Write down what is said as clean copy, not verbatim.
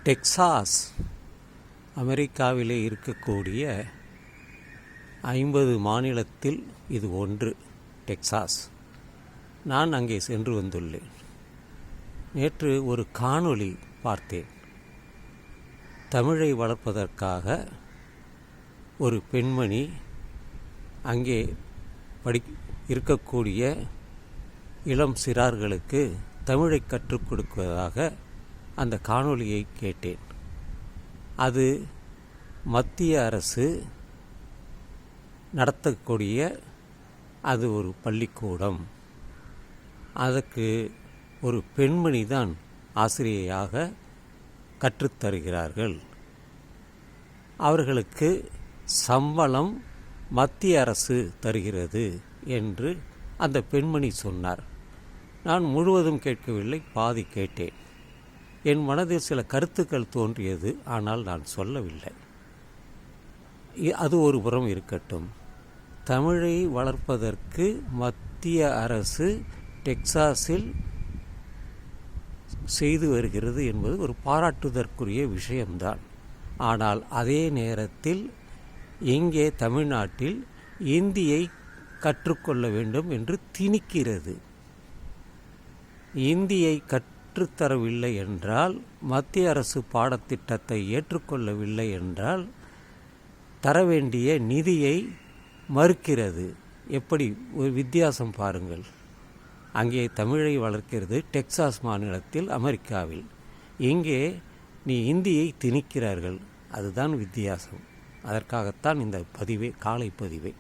Texas அமெரிக்காவிலே இருக்கக்கூடிய 50 மாநிலத்தில் இது ஒன்று. டெக்சாஸ். நான் அங்கே சென்று வந்துள்ளேன். நேற்று ஒரு காணொளி பார்த்தேன். தமிழை வளர்ப்பதற்காக ஒரு பெண்மணி அங்கே இருக்கக்கூடிய இளம் சிறார்களுக்கு தமிழை கற்றுக் கொடுப்பதாக அந்த காணொளியை கேட்டேன். அது மத்திய அரசு நடத்தக்கூடிய அது ஒரு பள்ளிக்கூடம். அதற்கு ஒரு பெண்மணி தான் ஆசிரியையாக கற்றுத்தருகிறார்கள். அவர்களுக்கு சம்பளம் மத்திய அரசு தருகிறது என்று அந்த பெண்மணி சொன்னார். நான் முழுவதும் கேட்கவில்லை, பாதி கேட்டேன். என் மனதில் சில கருத்துக்கள் தோன்றியது, ஆனால் நான் சொல்லவில்லை. அது ஒரு புறம் இருக்கட்டும். தமிழை வளர்ப்பதற்கு மத்திய அரசு டெக்சாஸில் செய்து வருகிறது என்பது ஒரு பாராட்டுதற்குரிய விஷயம்தான். ஆனால் அதே நேரத்தில் இங்கே தமிழ்நாட்டில் இந்தியை கற்றுக்கொள்ள வேண்டும் என்று திணிக்கிறது. இந்தியை கற்றுத்தரவில்லை என்றால், மத்திய அரசு பாடத்திட்டத்தை ஏற்றுக்கொள்ளவில்லை என்றால் தர வேண்டிய நிதியை மறுக்கிறது. எப்படி ஒரு வித்தியாசம் பாருங்கள். அங்கே தமிழை வளர்க்கிறது டெக்சாஸ் மாநிலத்தில், அமெரிக்காவில். இங்கே நீ இந்தியை திணிக்கிறார்கள். அதுதான் வித்தியாசம். அதற்காகத்தான் இந்த பதிவே, காலை பதிவே.